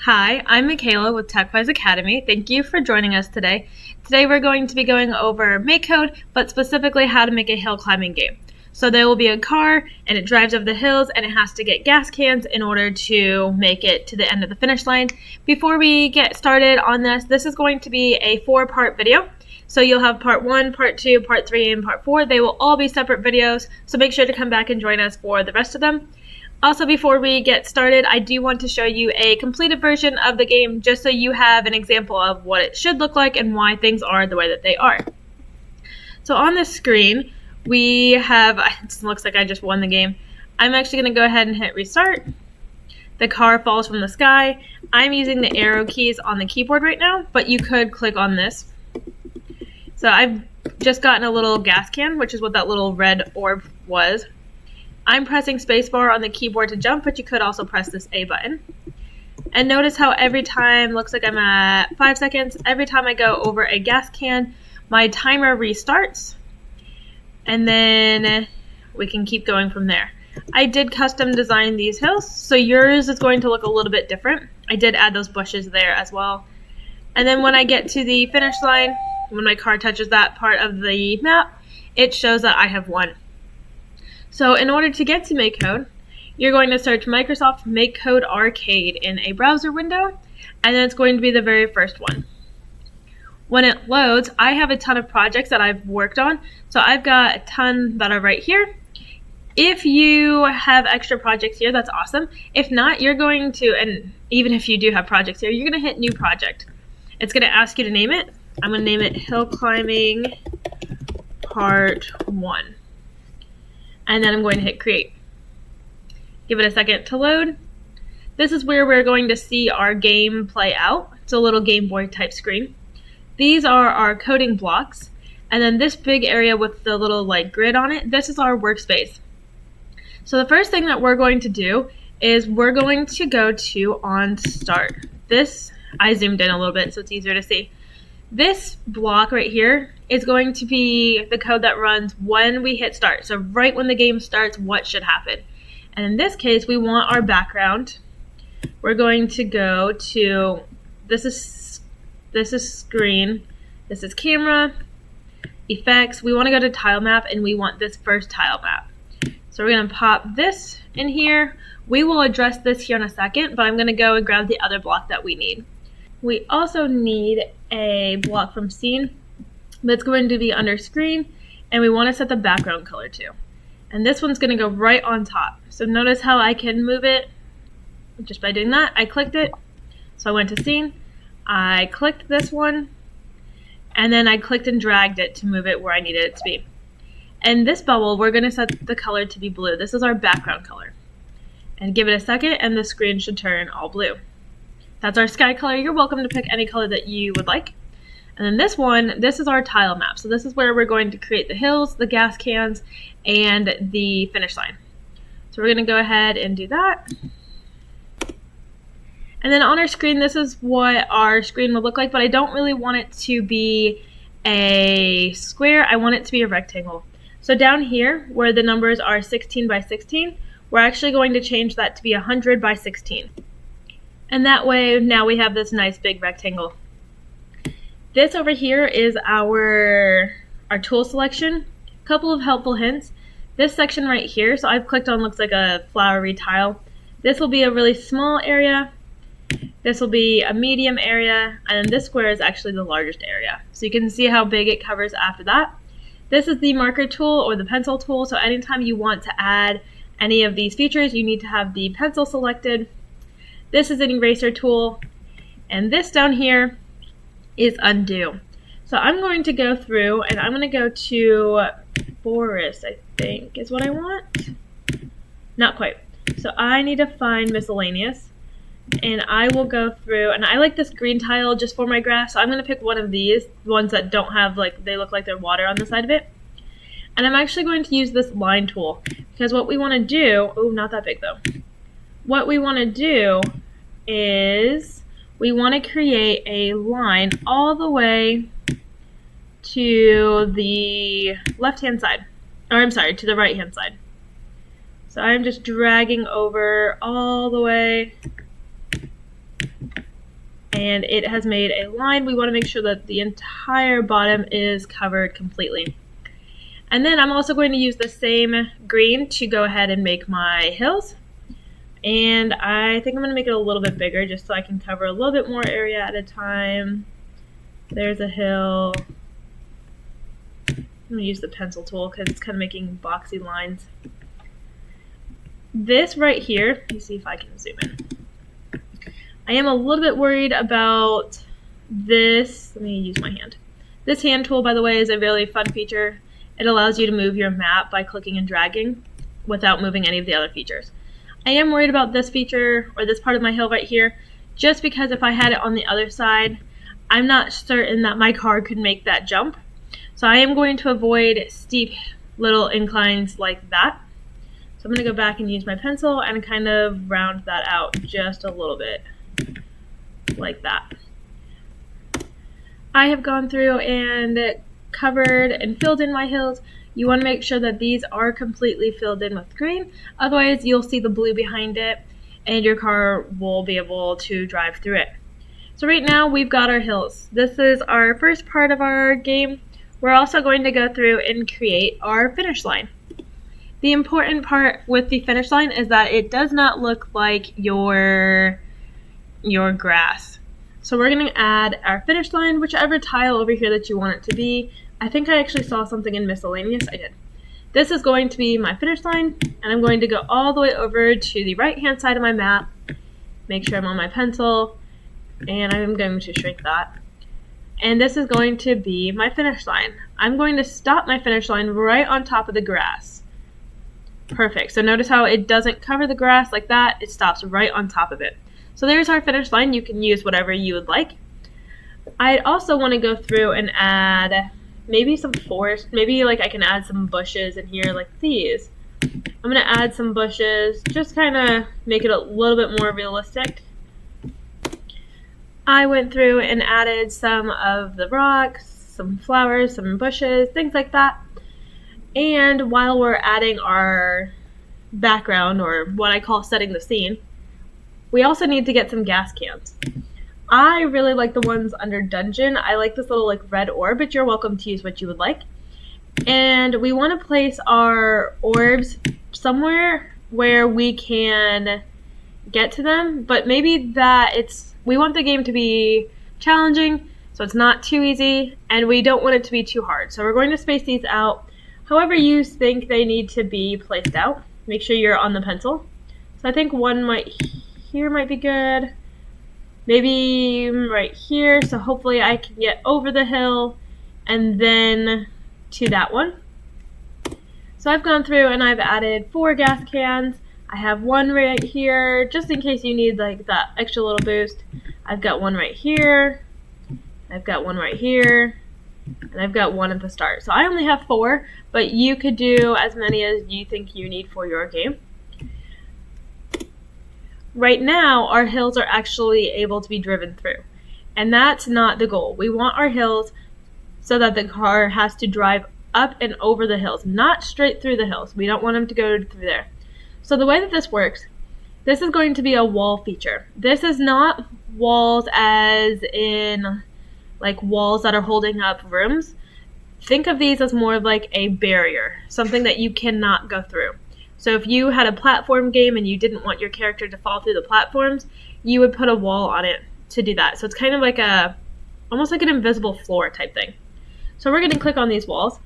Hi, I'm Michaela with TechWise Academy. Thank you for joining us today. Today we're going to be going over Makecode, but specifically how to make a hill climbing game. So there will be a car and it drives over the hills and it has to get gas cans in order to make it to the end of the finish line. Before we get started on this is going to be a 4-part video. So you'll have part 1, part 2, part 3, and part 4. They will all be separate videos, so make sure to come back and join us for the rest of them. Also, before we get started, I do want to show you a completed version of the game just so you have an example of what it should look like and why things are the way that they are. So on this screen, we have, it looks like I just won the game. I'm actually going to go ahead and hit restart. The car falls from the sky. I'm using the arrow keys on the keyboard right now, but you could click on this. So I've just gotten a little gas can, which is what that little red orb was. I'm pressing spacebar on the keyboard to jump, but you could also press this A button. And notice how every time, looks like I'm at 5 seconds, every time I go over a gas can, my timer restarts. And then we can keep going from there. I did custom design these hills, so yours is going to look a little bit different. I did add those bushes there as well. And then when I get to the finish line, when my car touches that part of the map, it shows that I have won. So in order to get to Makecode, you're going to search Microsoft Makecode Arcade in a browser window, and then it's going to be the very first one. When it loads, I have a ton of projects that I've worked on, so I've got a ton that are right here. If you have extra projects here, that's awesome. If not, you're going to, and even if you do have projects here, you're going to hit New Project. It's going to ask you to name it. I'm going to name it Hill Climbing Part 1. And then I'm going to hit create. Give it a second to load. This is where we're going to see our game play out. It's a little Game Boy type screen. These are our coding blocks. And then this big area with the little like grid on it, this is our workspace. So the first thing that we're going to do is we're going to go to on start. This, I zoomed in a little bit so it's easier to see. This block right here is going to be the code that runs when we hit start. So right when the game starts, what should happen? And in this case, we want our background. We're going to go to, this is screen, this is camera, effects. We want to go to tile map and we want this first tile map. So we're going to pop this in here. We will address this here in a second, but I'm going to go and grab the other block that we need. We also need a block from scene that's going to be under screen, and we want to set the background color to. And this one's going to go right on top. So notice how I can move it just by doing that. I clicked it, so I went to scene. I clicked this one, and then I clicked and dragged it to move it where I needed it to be. And this bubble, we're going to set the color to be blue. This is our background color. And give it a second, and the screen should turn all blue. That's our sky color. You're welcome to pick any color that you would like. And then this one, this is our tile map. So this is where we're going to create the hills, the gas cans, and the finish line. So we're going to go ahead and do that. And then on our screen, this is what our screen would look like, but I don't really want it to be a square. I want it to be a rectangle. So down here, where the numbers are 16 by 16, we're actually going to change that to be 100 by 16. And that way, now we have this nice big rectangle. This over here is our tool selection. A couple of helpful hints. This section right here, so I've clicked on, looks like a flowery tile. This will be a really small area. This will be a medium area. And then this square is actually the largest area. So you can see how big it covers after that. This is the marker tool or the pencil tool. So anytime you want to add any of these features, you need to have the pencil selected. This is an eraser tool, and this down here is undo. So I'm going to go through and I'm going to go to forest, I think is what I want. Not quite. So I need to find miscellaneous, and I will go through, and I like this green tile just for my grass, so I'm going to pick one of these, ones that don't have, like, they look like they're water on the side of it. And I'm actually going to use this line tool, because what we want to do, oh, not that big though. What we want to do is we want to create a line all the way to the left-hand side, or I'm sorry, to the right-hand side. So I'm just dragging over all the way and it has made a line. We want to make sure that the entire bottom is covered completely. And then I'm also going to use the same green to go ahead and make my hills. And I think I'm going to make it a little bit bigger just so I can cover a little bit more area at a time. There's a hill. I'm going to use the pencil tool because it's kind of making boxy lines. This right here, let me see if I can zoom in. I am a little bit worried about this. Let me use my hand. This hand tool, by the way, is a really fun feature. It allows you to move your map by clicking and dragging without moving any of the other features. I am worried about this feature, or this part of my hill right here, just because if I had it on the other side, I'm not certain that my car could make that jump. So I am going to avoid steep little inclines like that. So I'm going to go back and use my pencil and kind of round that out just a little bit, like that. I have gone through and covered and filled in my hills. You want to make sure that these are completely filled in with green, otherwise you'll see the blue behind it and your car will be able to drive through it. So right now we've got our hills. This is our first part of our game. We're also going to go through and create our finish line. The important part with the finish line is that it does not look like your grass. So we're going to add our finish line, whichever tile over here that you want it to be. I think I actually saw something in miscellaneous. I did. This is going to be my finish line, and I'm going to go all the way over to the right hand side of my map. Make sure I'm on my pencil, and I'm going to shrink that. And this is going to be my finish line. I'm going to stop my finish line right on top of the grass. Perfect. So notice how it doesn't cover the grass like that. It stops right on top of it. So there's our finish line. You can use whatever you would like. I also want to go through and add maybe some forest. Maybe like I can add some bushes in here like these. I'm going to add some bushes, just kind of make it a little bit more realistic. I went through and added some of the rocks, some flowers, some bushes, things like that. And while we're adding our background, or what I call setting the scene, we also need to get some gas cans. I really like the ones under dungeon. I like this little like red orb, but you're welcome to use what you would like. And we want to place our orbs somewhere where we can get to them, but maybe we want the game to be challenging, so it's not too easy, and we don't want it to be too hard. So we're going to space these out however you think they need to be placed out. Make sure you're on the pencil. So I think one here might be good. Maybe right here, so hopefully I can get over the hill and then to that one. So I've gone through and I've added 4 gas cans. I have one right here, just in case you need like that extra little boost. I've got one right here. I've got one right here. And I've got one at the start. So I only have 4, but you could do as many as you think you need for your game. Right now, our hills are actually able to be driven through. And that's not the goal. We want our hills so that the car has to drive up and over the hills, not straight through the hills. We don't want them to go through there. So the way that this works, this is going to be a wall feature. This is not walls as in like walls that are holding up rooms. Think of these as more of like a barrier, something that you cannot go through. So if you had a platform game and you didn't want your character to fall through the platforms, you would put a wall on it to do that. So it's kind of like almost like an invisible floor type thing. So we're going to click on these walls.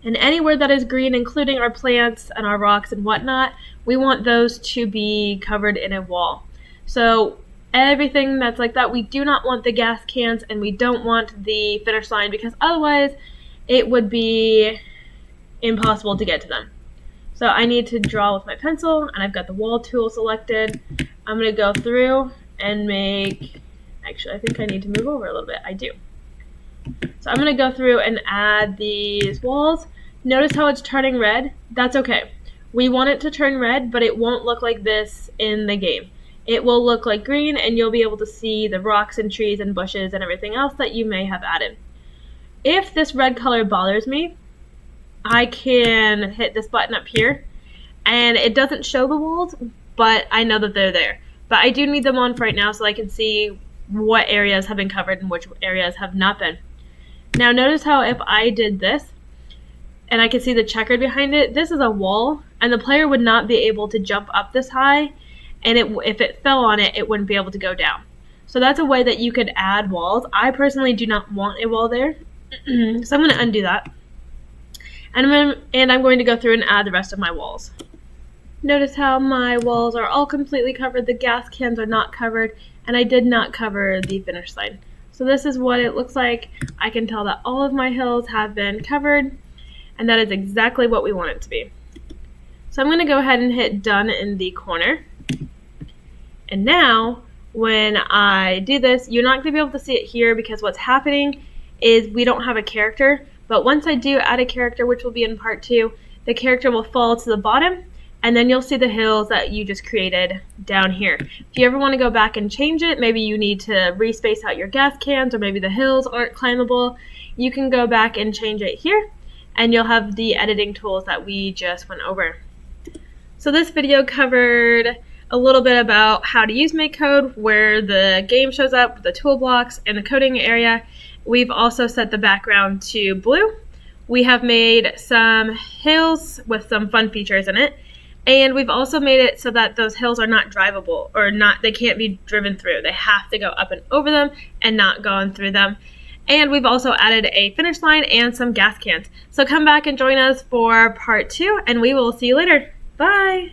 And anywhere that is green, including our plants and our rocks and whatnot, we want those to be covered in a wall. So everything that's like that, we do not want the gas cans and we don't want the finish line, because otherwise it would be impossible to get to them. So I need to draw with my pencil, and I've got the wall tool selected. I'm going to go through and actually I think I need to move over a little bit. I do. So I'm going to go through and add these walls. Notice how it's turning red? That's okay. We want it to turn red, but it won't look like this in the game. It will look like green, and you'll be able to see the rocks and trees and bushes and everything else that you may have added. If this red color bothers me, I can hit this button up here, and it doesn't show the walls, but I know that they're there. But I do need them on for right now so I can see what areas have been covered and which areas have not been. Now notice how if I did this, and I can see the checkered behind it, this is a wall, and the player would not be able to jump up this high, and if it fell on it, it wouldn't be able to go down. So that's a way that you could add walls. I personally do not want a wall there, so I'm going to undo that. And I'm going to go through and add the rest of my walls. Notice how my walls are all completely covered, the gas cans are not covered, and I did not cover the finish line. So this is what it looks like. I can tell that all of my hills have been covered, and that is exactly what we want it to be. So I'm going to go ahead and hit done in the corner. And now, when I do this, you're not going to be able to see it here because what's happening is we don't have a character. But once I do add a character, which will be in part 2, the character will fall to the bottom, and then you'll see the hills that you just created down here. If you ever want to go back and change it, maybe you need to respace out your gas cans, or maybe the hills aren't climbable, you can go back and change it here, and you'll have the editing tools that we just went over. So this video covered a little bit about how to use Makecode, where the game shows up, the tool blocks, and the coding area. We've also set the background to blue. We have made some hills with some fun features in it. And we've also made it so that those hills are not drivable, or they can't be driven through. They have to go up and over them and not going through them. And we've also added a finish line and some gas cans. So come back and join us for part 2, and we will see you later. Bye!